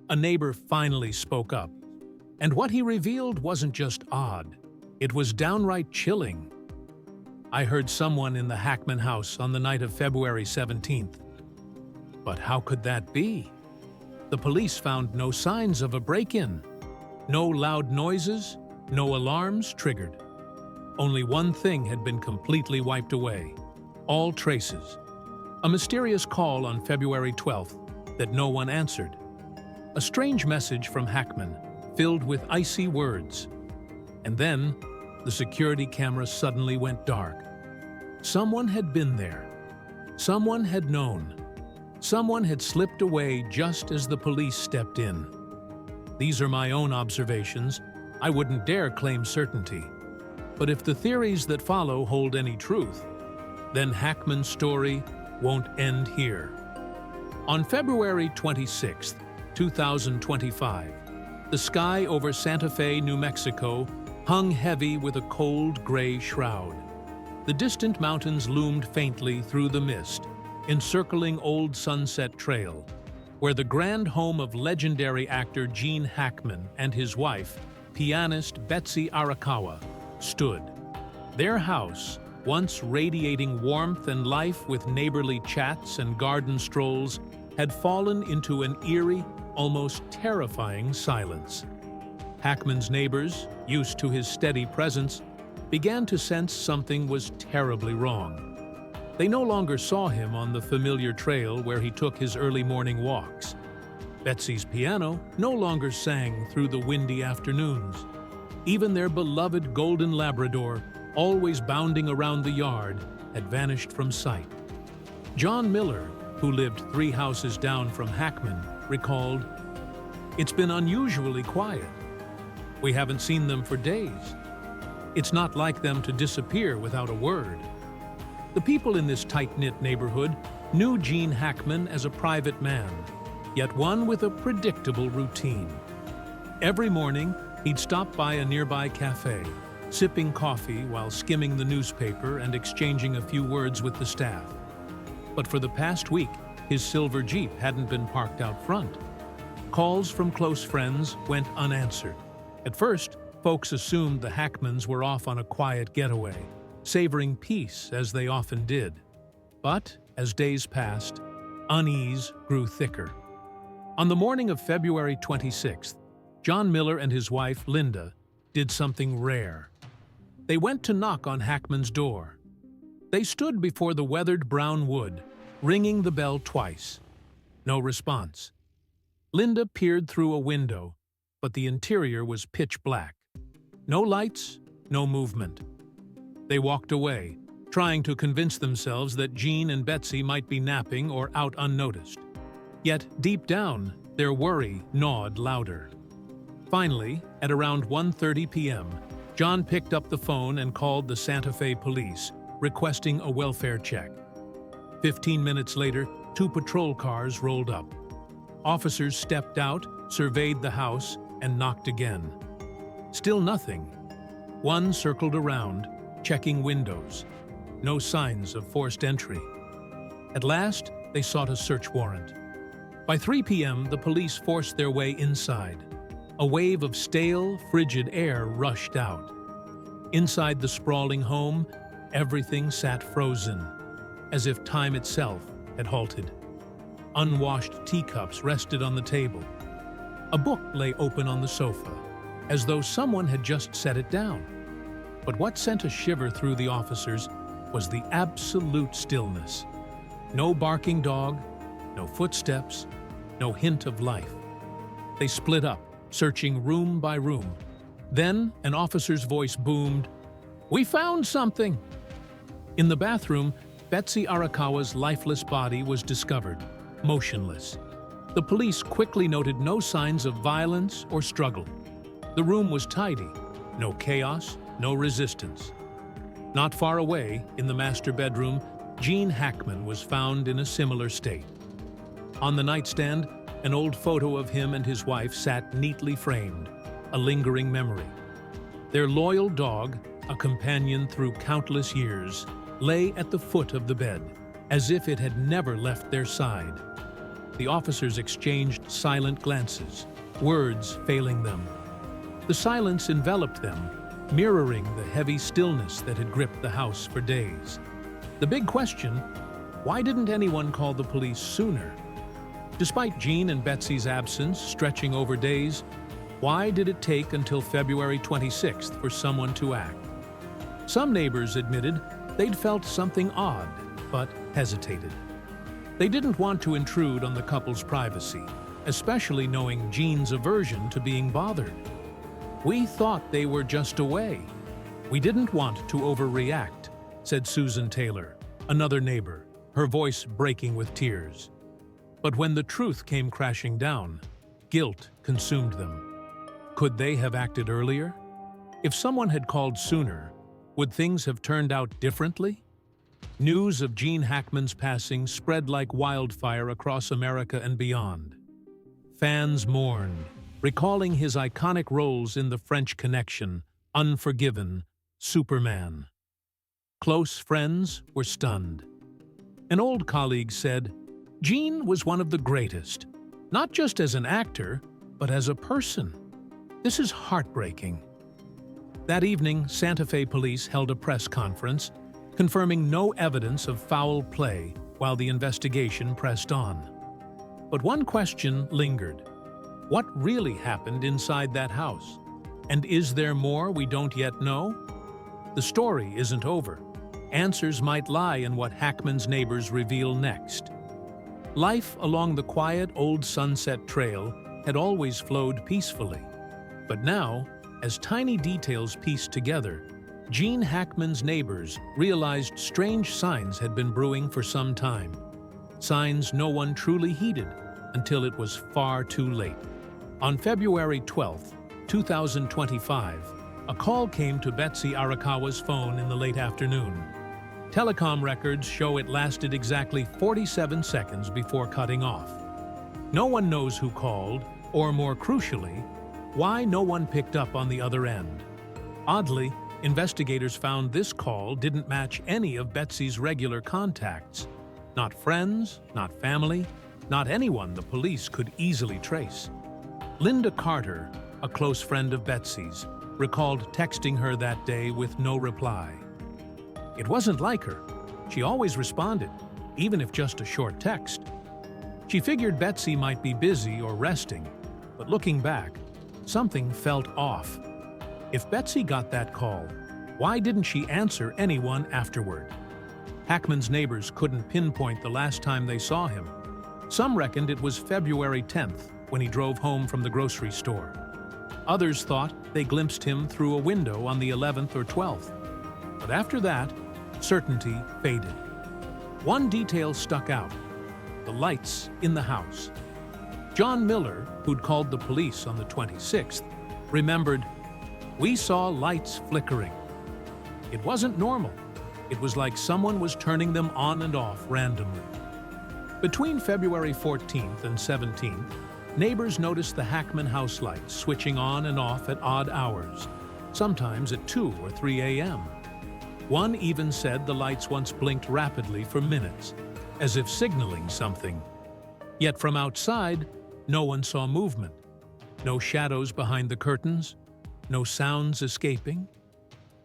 A neighbor finally spoke up, and what he revealed wasn't just odd, it was downright chilling. I heard someone in the Hackman house on the night of February 17th. But how could that be? The police found no signs of a break-in. No loud noises, no alarms triggered. Only one thing had been completely wiped away: all traces. A mysterious call on February 12th that no one answered. A strange message from Hackman, filled with icy words. And then, the security camera suddenly went dark. Someone had been there. Someone had known. Someone had slipped away just as the police stepped in. These are my own observations. I wouldn't dare claim certainty. But if the theories that follow hold any truth, then Hackman's story won't end here. On February 26, 2025, the sky over Santa Fe, New Mexico, hung heavy with a cold gray shroud. The distant mountains loomed faintly through the mist, encircling Old Sunset Trail, where the grand home of legendary actor Gene Hackman and his wife, pianist Betsy Arakawa, stood. Their house, once radiating warmth and life with neighborly chats and garden strolls, had fallen into an eerie, almost terrifying silence. Hackman's neighbors, used to his steady presence, began to sense something was terribly wrong. They no longer saw him on the familiar trail where he took his early morning walks. Betsy's piano no longer sang through the windy afternoons. Even their beloved golden Labrador, always bounding around the yard, had vanished from sight. John Miller, who lived 3 houses down from Hackman, recalled, "It's been unusually quiet. We haven't seen them for days. It's not like them to disappear without a word." The people in this tight-knit neighborhood knew Gene Hackman as a private man, yet one with a predictable routine. Every morning, he'd stop by a nearby cafe, sipping coffee while skimming the newspaper and exchanging a few words with the staff. But for the past week, his silver Jeep hadn't been parked out front. Calls from close friends went unanswered. At first, folks assumed the Hackmans were off on a quiet getaway, savoring peace as they often did. But, as days passed, unease grew thicker. On the morning of February 26th, John Miller and his wife, Linda, did something rare. They went to knock on Hackman's door. They stood before the weathered brown wood, ringing the bell twice. No response. Linda peered through a window, but the interior was pitch black. No lights, no movement. They walked away, trying to convince themselves that Gene and Betsy might be napping or out unnoticed. Yet, deep down, their worry gnawed louder. Finally, at around 1:30 p.m., John picked up the phone and called the Santa Fe police, requesting a welfare check. 15 minutes later, 2 patrol cars rolled up. Officers stepped out, surveyed the house, and knocked again. Still nothing. One circled around, checking windows. No signs of forced entry. At last, they sought a search warrant. By 3 p.m., the police forced their way inside. A wave of stale, frigid air rushed out. Inside the sprawling home, everything sat frozen, as if time itself had halted. Unwashed teacups rested on the table. A book lay open on the sofa, as though someone had just set it down. But what sent a shiver through the officers was the absolute stillness. No barking dog, no footsteps, no hint of life. They split up, searching room by room. Then an officer's voice boomed, "We found something!" In the bathroom, Betsy Arakawa's lifeless body was discovered, motionless. The police quickly noted no signs of violence or struggle. The room was tidy, no chaos, no resistance. Not far away, in the master bedroom, Gene Hackman was found in a similar state. On the nightstand, an old photo of him and his wife sat neatly framed, a lingering memory. Their loyal dog, a companion through countless years, lay at the foot of the bed, as if it had never left their side. The officers exchanged silent glances, words failing them. The silence enveloped them, mirroring the heavy stillness that had gripped the house for days. The big question: why didn't anyone call the police sooner? Despite Jean and Betsy's absence stretching over days, why did it take until February 26th for someone to act? Some neighbors admitted they'd felt something odd, but hesitated. They didn't want to intrude on the couple's privacy, especially knowing Jean's aversion to being bothered. "We thought they were just away. We didn't want to overreact," said Susan Taylor, another neighbor, her voice breaking with tears. But when the truth came crashing down, guilt consumed them. Could they have acted earlier? If someone had called sooner, would things have turned out differently? News of Gene Hackman's passing spread like wildfire across America and beyond. Fans mourned, recalling his iconic roles in The French Connection, Unforgiven, Superman. Close friends were stunned. An old colleague said, "Gene was one of the greatest, not just as an actor, but as a person. This is heartbreaking." That evening, Santa Fe police held a press conference, confirming no evidence of foul play while the investigation pressed on. But one question lingered. What really happened inside that house? And is there more we don't yet know? The story isn't over. Answers might lie in what Hackman's neighbors reveal next. Life along the quiet old Sunset Trail had always flowed peacefully. But now, as tiny details pieced together, Gene Hackman's neighbors realized strange signs had been brewing for some time. Signs no one truly heeded until it was far too late. On February 12, 2025, a call came to Betsy Arakawa's phone in the late afternoon. Telecom records show it lasted exactly 47 seconds before cutting off. No one knows who called, or more crucially, why no one picked up on the other end. Oddly, investigators found this call didn't match any of Betsy's regular contacts. Not friends, not family, not anyone the police could easily trace. Linda Carter, a close friend of Betsy's, recalled texting her that day with no reply. It wasn't like her. She always responded, even if just a short text. She figured Betsy might be busy or resting, but looking back, something felt off. If Betsy got that call, why didn't she answer anyone afterward? Hackman's neighbors couldn't pinpoint the last time they saw him. Some reckoned it was February 10th, when he drove home from the grocery store. Others thought they glimpsed him through a window on the 11th or 12th. But after that, certainty faded. One detail stuck out: the lights in the house. John Miller, who'd called the police on the 26th, remembered, "We saw lights flickering." It wasn't normal. It was like someone was turning them on and off randomly. Between February 14th and 17th, neighbors noticed the Hackman house lights switching on and off at odd hours, sometimes at 2 or 3 a.m. One even said the lights once blinked rapidly for minutes, as if signaling something. Yet from outside, no one saw movement. No shadows behind the curtains, no sounds escaping.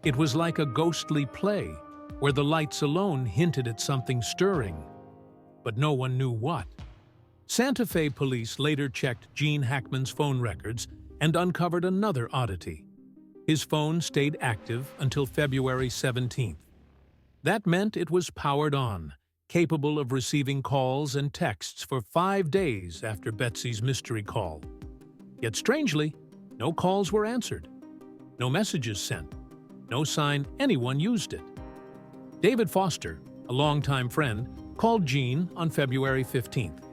It was like a ghostly play, where the lights alone hinted at something stirring, but no one knew what. Santa Fe police later checked Gene Hackman's phone records and uncovered another oddity. His phone stayed active until February 17th. That meant it was powered on, capable of receiving calls and texts for 5 days after Betsy's mystery call. Yet strangely, no calls were answered, no messages sent, no sign anyone used it. David Foster, a longtime friend, called Gene on February 15th.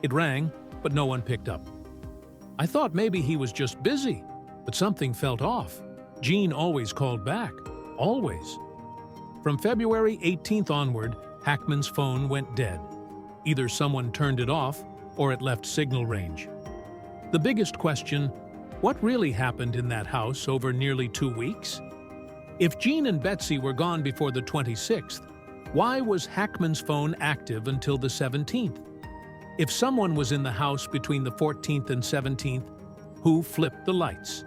It rang, but no one picked up. "I thought maybe he was just busy, but something felt off. Gene always called back, always." From February 18th onward, Hackman's phone went dead. Either someone turned it off, or it left signal range. The biggest question: what really happened in that house over nearly 2 weeks? If Gene and Betsy were gone before the 26th, why was Hackman's phone active until the 17th? If someone was in the house between the 14th and 17th, who flipped the lights?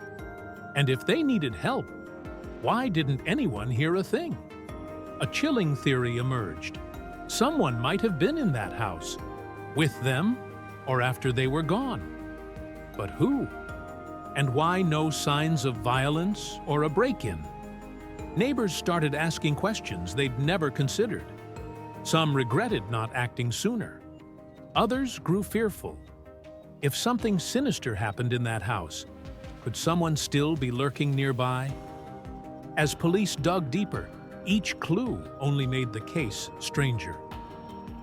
And if they needed help, why didn't anyone hear a thing? A chilling theory emerged. Someone might have been in that house, with them or after they were gone. But who? And why no signs of violence or a break-in? Neighbors started asking questions they'd never considered. Some regretted not acting sooner. Others grew fearful. If something sinister happened in that house, could someone still be lurking nearby? As police dug deeper, each clue only made the case stranger.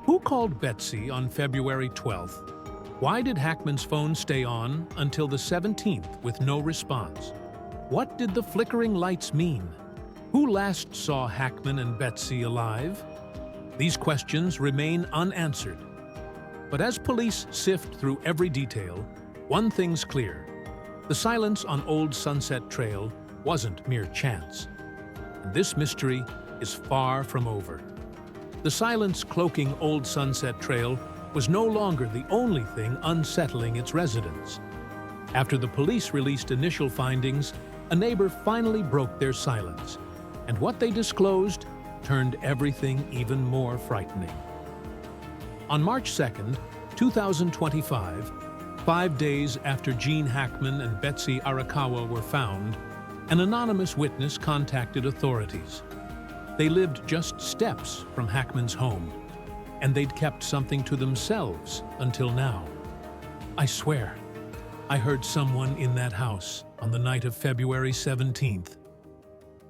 Who called Betsy on February 12th? Why did Hackman's phone stay on until the 17th with no response? What did the flickering lights mean? Who last saw Hackman and Betsy alive? These questions remain unanswered. But as police sift through every detail, one thing's clear. The silence on Old Sunset Trail wasn't mere chance. And this mystery is far from over. The silence cloaking Old Sunset Trail was no longer the only thing unsettling its residents. After the police released initial findings, a neighbor finally broke their silence, and what they disclosed turned everything even more frightening. On March 2nd, 2025, 5 days after Gene Hackman and Betsy Arakawa were found, an anonymous witness contacted authorities. They lived just steps from Hackman's home, and they'd kept something to themselves until now. I swear, I heard someone in that house on the night of February 17th.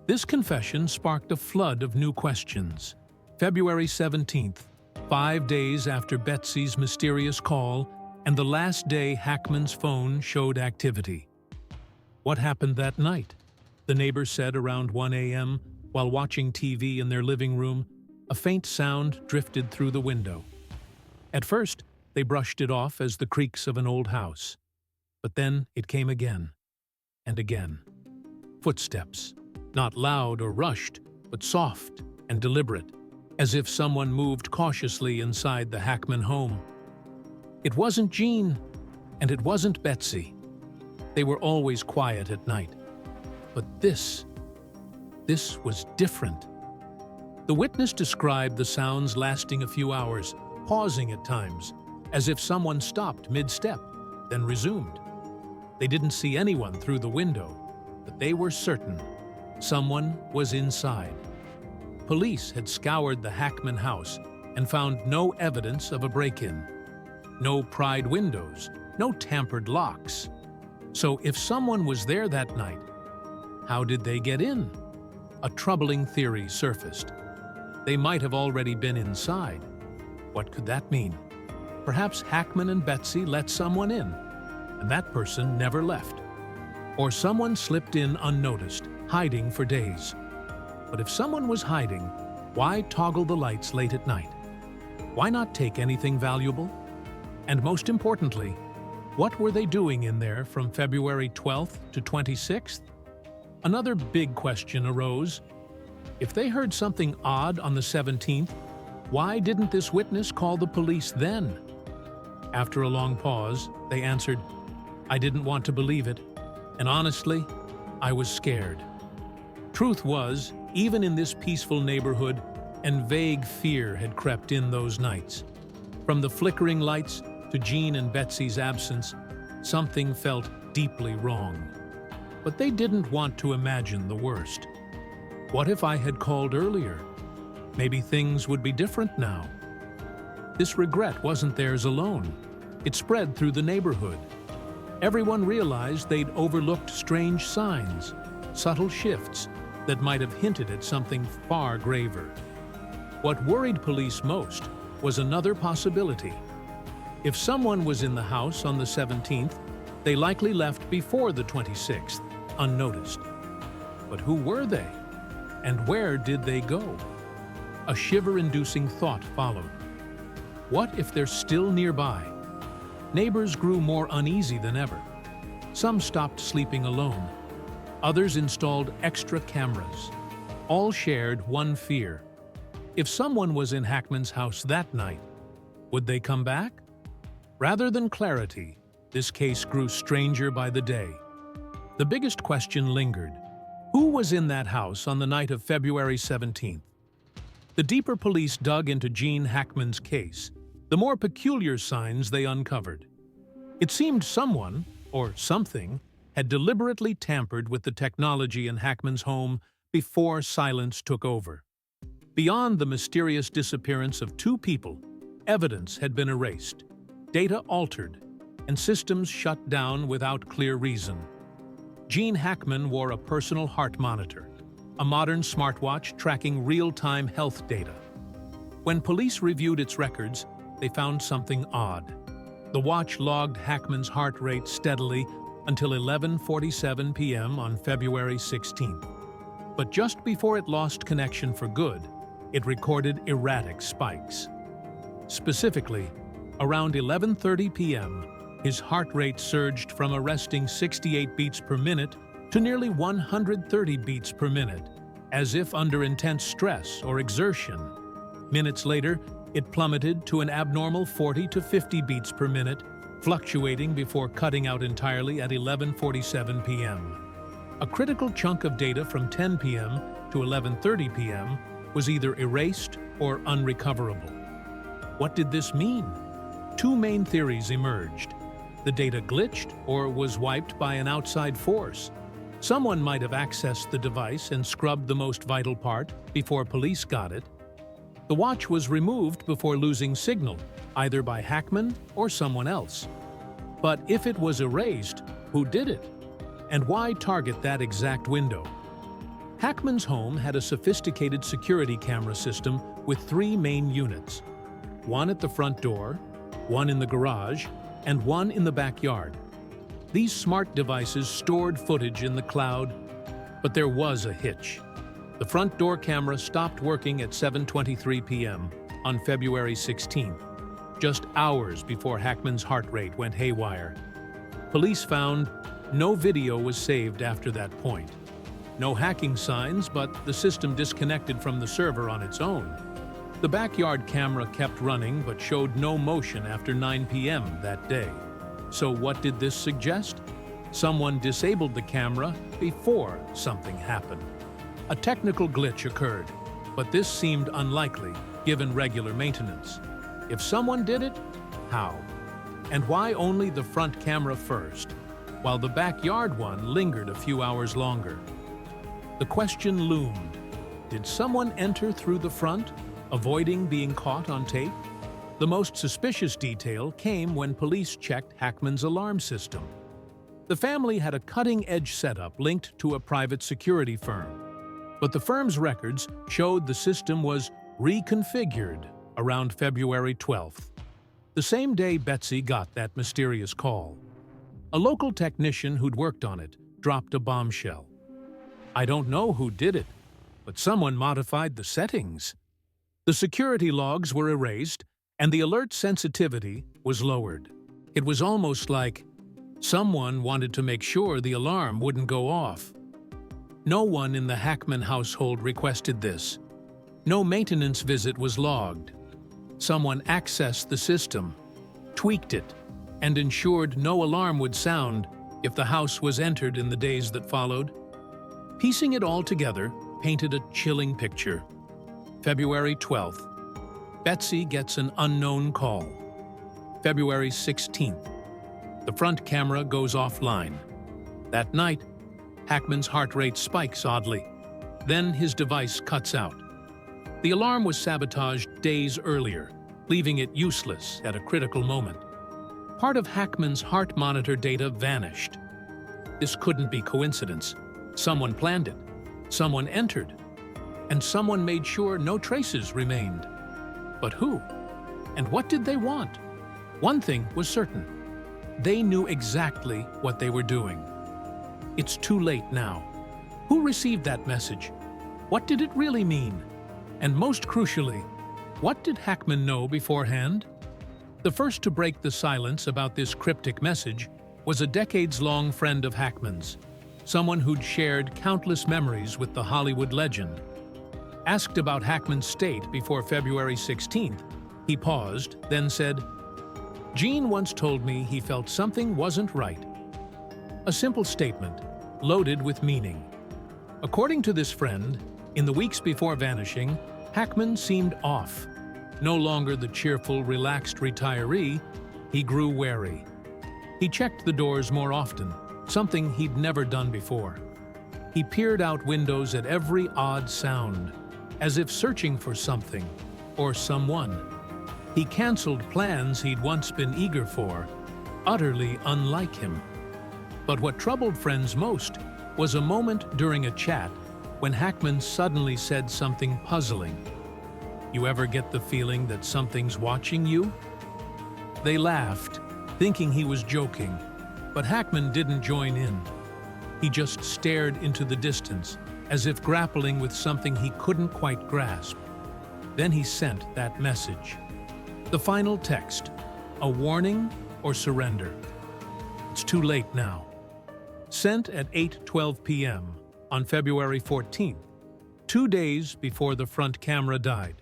This confession sparked a flood of new questions. February 17th, 5 days after Betsy's mysterious call and the last day Hackman's phone showed activity. What happened that night? The neighbor said around 1 a.m. while watching TV in their living room, a faint sound drifted through the window. At first, they brushed it off as the creaks of an old house. But then it came again, and again. Footsteps, not loud or rushed, but soft and deliberate, as if someone moved cautiously inside the Hackman home. It wasn't Gene, and it wasn't Betsy. They were always quiet at night. But this was different. The witness described the sounds lasting a few hours, pausing at times, as if someone stopped mid-step, then resumed. They didn't see anyone through the window, but they were certain someone was inside. Police had scoured the Hackman house and found no evidence of a break-in. No pried windows, no tampered locks. So if someone was there that night, how did they get in? A troubling theory surfaced. They might have already been inside. What could that mean? Perhaps Hackman and Betsy let someone in, and that person never left. Or someone slipped in unnoticed, hiding for days. But if someone was hiding, why toggle the lights late at night? Why not take anything valuable? And most importantly, what were they doing in there from February 12th to 26th? Another big question arose. If they heard something odd on the 17th, why didn't this witness call the police then? After a long pause, they answered, "I didn't want to believe it, and honestly, I was scared." Truth was, even in this peaceful neighborhood, and vague fear had crept in those nights. From the flickering lights to Gene and Betsy's absence, something felt deeply wrong. But they didn't want to imagine the worst. What if I had called earlier? Maybe things would be different now. This regret wasn't theirs alone. It spread through the neighborhood. Everyone realized they'd overlooked strange signs, subtle shifts that might have hinted at something far graver. What worried police most was another possibility. If someone was in the house on the 17th, they likely left before the 26th, unnoticed. But who were they? And where did they go? A shiver-inducing thought followed. What if they're still nearby? Neighbors grew more uneasy than ever. Some stopped sleeping alone. Others installed extra cameras. All shared one fear. If someone was in Hackman's house that night, would they come back? Rather than clarity, this case grew stranger by the day. The biggest question lingered. Who was in that house on the night of February 17th? The deeper police dug into Gene Hackman's case, the more peculiar signs they uncovered. It seemed someone, or something, had deliberately tampered with the technology in Hackman's home before silence took over. Beyond the mysterious disappearance of two people, evidence had been erased, data altered, and systems shut down without clear reason. Gene Hackman wore a personal heart monitor, a modern smartwatch tracking real-time health data. When police reviewed its records, they found something odd. The watch logged Hackman's heart rate steadily until 11:47 p.m. on February 16th. But just before it lost connection for good, it recorded erratic spikes. Specifically, around 11:30 p.m., his heart rate surged from a resting 68 beats per minute to nearly 130 beats per minute, as if under intense stress or exertion. Minutes later, it plummeted to an abnormal 40 to 50 beats per minute, fluctuating before cutting out entirely at 11:47 p.m. A critical chunk of data from 10 p.m. to 11:30 p.m. was either erased or unrecoverable. What did this mean? Two main theories emerged. The data glitched or was wiped by an outside force. Someone might have accessed the device and scrubbed the most vital part before police got it. The watch was removed before losing signal, either by Hackman or someone else. But if it was erased, who did it? And why target that exact window? Hackman's home had a sophisticated security camera system with three main units: one at the front door, one in the garage, and one in the backyard. These smart devices stored footage in the cloud, but there was a hitch. The front door camera stopped working at 7:23 p.m. on February 16th, just hours before Hackman's heart rate went haywire. Police found no video was saved after that point. No hacking signs, but the system disconnected from the server on its own. The backyard camera kept running but showed no motion after 9 p.m. that day. So what did this suggest? Someone disabled the camera before something happened. A technical glitch occurred, but this seemed unlikely given regular maintenance. If someone did it, how? And why only the front camera first, while the backyard one lingered a few hours longer? The question loomed. Did someone enter through the front, avoiding being caught on tape? The most suspicious detail came when police checked Hackman's alarm system. The family had a cutting-edge setup linked to a private security firm, but the firm's records showed the system was reconfigured around February 12th, the same day Betsy got that mysterious call. A local technician who'd worked on it dropped a bombshell. "I don't know who did it, but someone modified the settings." The security logs were erased, and the alert sensitivity was lowered. It was almost like someone wanted to make sure the alarm wouldn't go off. No one in the Hackman household requested this. No maintenance visit was logged. Someone accessed the system, tweaked it, and ensured no alarm would sound if the house was entered in the days that followed. Piecing it all together painted a chilling picture. February 12th. Betsy gets an unknown call. February 16th. The front camera goes offline. That night, Hackman's heart rate spikes oddly. Then his device cuts out. The alarm was sabotaged days earlier, leaving it useless at a critical moment. Part of Hackman's heart monitor data vanished. This couldn't be coincidence. Someone planned it, someone entered, and someone made sure no traces remained. But who? And what did they want? One thing was certain. They knew exactly what they were doing. It's too late now. Who received that message? What did it really mean? And most crucially, what did Hackman know beforehand? The first to break the silence about this cryptic message was a decades-long friend of Hackman's, someone who'd shared countless memories with the Hollywood legend. Asked about Hackman's state before February 16th, he paused, then said, Gene once told me he felt something wasn't right. A simple statement, loaded with meaning. According to this friend, in the weeks before vanishing, Hackman seemed off. No longer the cheerful, relaxed retiree, he grew wary. He checked the doors more often, something he'd never done before. He peered out windows at every odd sound, as if searching for something or someone. He canceled plans he'd once been eager for, utterly unlike him. But what troubled friends most was a moment during a chat when Hackman suddenly said something puzzling. "You ever get the feeling that something's watching you?" They laughed, thinking he was joking, but Hackman didn't join in. He just stared into the distance, as if grappling with something he couldn't quite grasp. Then he sent that message. The final text, a warning or surrender. It's too late now. Sent at 8:12 p.m. on February 14th, 2 days before the front camera died,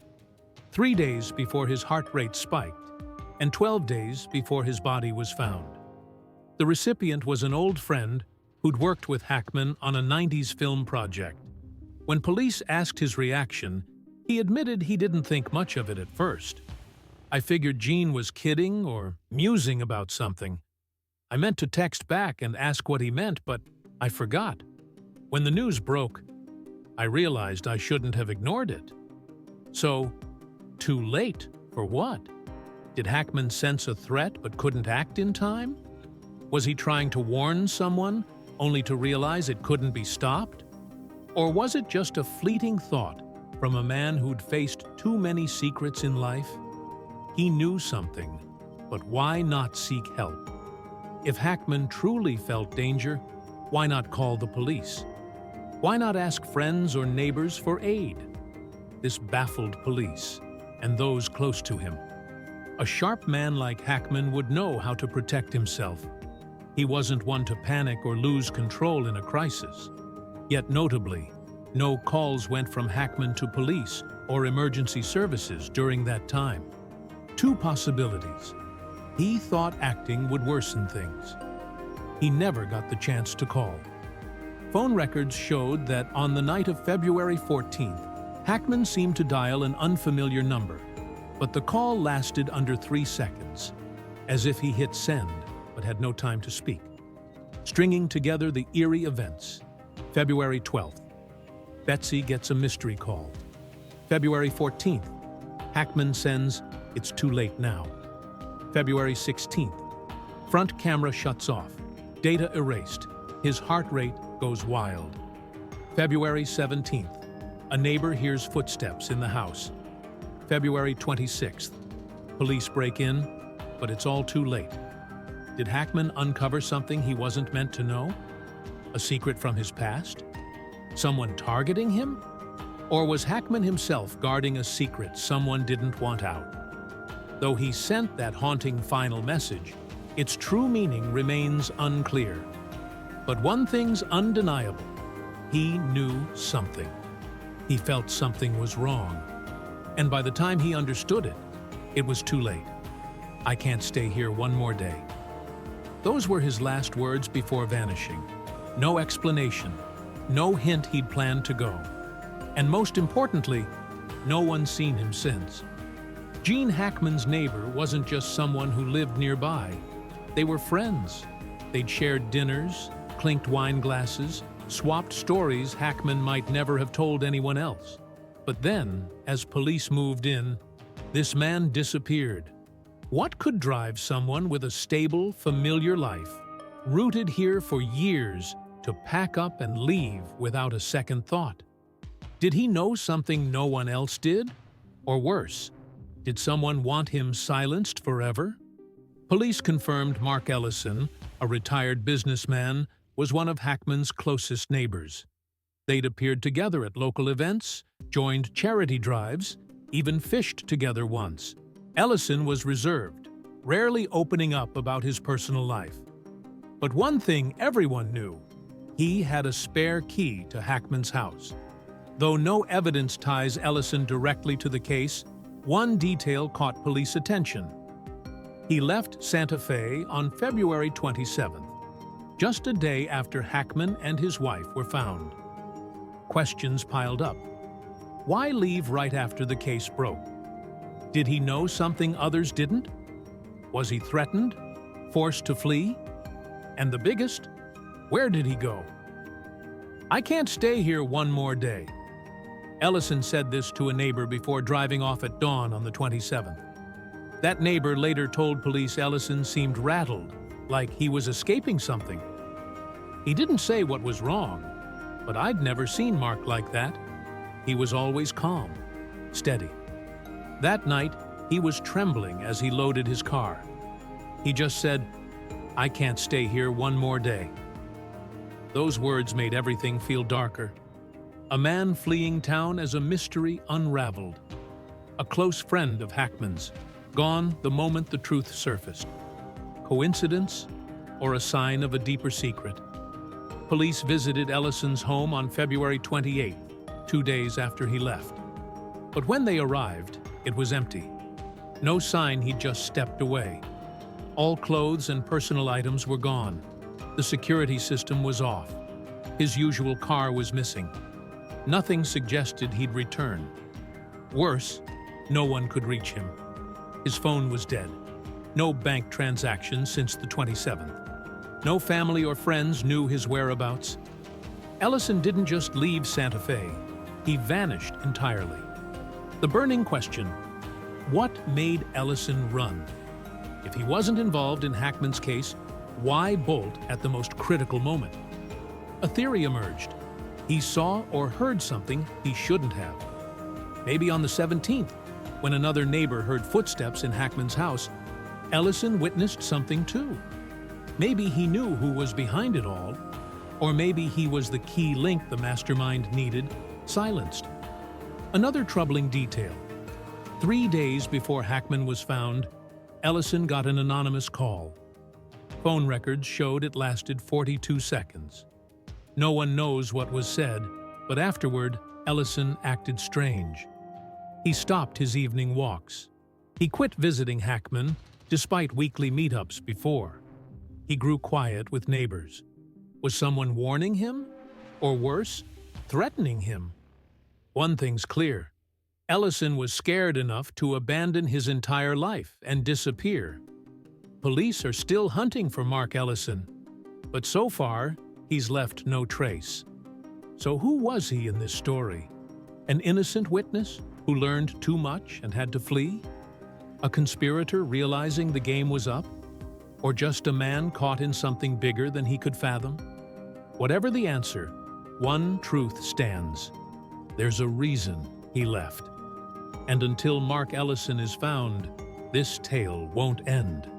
3 days before his heart rate spiked, and 12 days before his body was found. The recipient was an old friend who'd worked with Hackman on a 90s film project. When police asked his reaction, he admitted he didn't think much of it at first. "I figured Gene was kidding or musing about something. I meant to text back and ask what he meant, but I forgot. When the news broke, I realized I shouldn't have ignored it." So, too late for what? Did Hackman sense a threat but couldn't act in time? Was he trying to warn someone, only to realize it couldn't be stopped? Or was it just a fleeting thought from a man who'd faced too many secrets in life? He knew something, but why not seek help? If Hackman truly felt danger, why not call the police? Why not ask friends or neighbors for aid? This baffled police, and those close to him. A sharp man like Hackman would know how to protect himself. He wasn't one to panic or lose control in a crisis. Yet notably, no calls went from Hackman to police or emergency services during that time. Two possibilities. He thought acting would worsen things. He never got the chance to call. Phone records showed that on the night of February 14th, Hackman seemed to dial an unfamiliar number, but the call lasted under 3 seconds, as if he hit send but had no time to speak. Stringing together the eerie events. February 12th, Betsy gets a mystery call. February 14th, Hackman sends, "It's too late now." February 16th, front camera shuts off, data erased, his heart rate goes wild. February 17th, a neighbor hears footsteps in the house. February 26th, police break in, but it's all too late. Did Hackman uncover something he wasn't meant to know? A secret from his past? Someone targeting him? Or was Hackman himself guarding a secret someone didn't want out? Though he sent that haunting final message, its true meaning remains unclear. But one thing's undeniable. He knew something. He felt something was wrong. And by the time he understood it, it was too late. "I can't stay here one more day." Those were his last words before vanishing. No explanation, no hint he'd planned to go. And most importantly, no one's seen him since. Gene Hackman's neighbor wasn't just someone who lived nearby. They were friends. They'd shared dinners, clinked wine glasses, swapped stories Hackman might never have told anyone else. But then, as police moved in, this man disappeared. What could drive someone with a stable, familiar life, rooted here for years, to pack up and leave without a second thought? Did he know something no one else did? Or worse, did someone want him silenced forever? Police confirmed Mark Ellison, a retired businessman, was one of Hackman's closest neighbors. They'd appeared together at local events, joined charity drives, even fished together once. Ellison was reserved, rarely opening up about his personal life. But one thing everyone knew, he had a spare key to Hackman's house. Though no evidence ties Ellison directly to the case, one detail caught police attention. He left Santa Fe on February 27th, just a day after Hackman and his wife were found. Questions piled up. Why leave right after the case broke? Did he know something others didn't? Was he threatened? Forced to flee? And the biggest, where did he go? "I can't stay here one more day." Ellison said this to a neighbor before driving off at dawn on the 27th. That neighbor later told police Ellison seemed rattled, like he was escaping something. He didn't say what was wrong, but I'd never seen Mark like that. He was always calm, steady. That night, he was trembling as he loaded his car. He just said, "I can't stay here one more day." Those words made everything feel darker. A man fleeing town as a mystery unraveled. A close friend of Hackman's, gone the moment the truth surfaced. Coincidence or a sign of a deeper secret? Police visited Ellison's home on February 28th, 2 days after he left. But when they arrived, it was empty. No sign he'd just stepped away. All clothes and personal items were gone. The security system was off. His usual car was missing. Nothing suggested he'd return. Worse, no one could reach him. His phone was dead. No bank transactions since the 27th. No family or friends knew his whereabouts. Ellison didn't just leave Santa Fe. He vanished entirely. The burning question: what made Ellison run? If he wasn't involved in Hackman's case, why bolt at the most critical moment? A theory emerged. He saw or heard something he shouldn't have. Maybe on the 17th, when another neighbor heard footsteps in Hackman's house, Ellison witnessed something too. Maybe he knew who was behind it all, or maybe he was the key link the mastermind needed, silenced. Another troubling detail. 3 days before Hackman was found, Ellison got an anonymous call. Phone records showed it lasted 42 seconds. No one knows what was said, but afterward, Ellison acted strange. He stopped his evening walks. He quit visiting Hackman, despite weekly meetups before. He grew quiet with neighbors. Was someone warning him? Or worse, threatening him? One thing's clear. Ellison was scared enough to abandon his entire life and disappear. Police are still hunting for Mark Ellison, but so far, he's left no trace. So who was he in this story? An innocent witness who learned too much and had to flee? A conspirator realizing the game was up? Or just a man caught in something bigger than he could fathom? Whatever the answer, one truth stands. There's a reason he left. And until Mark Ellison is found, this tale won't end.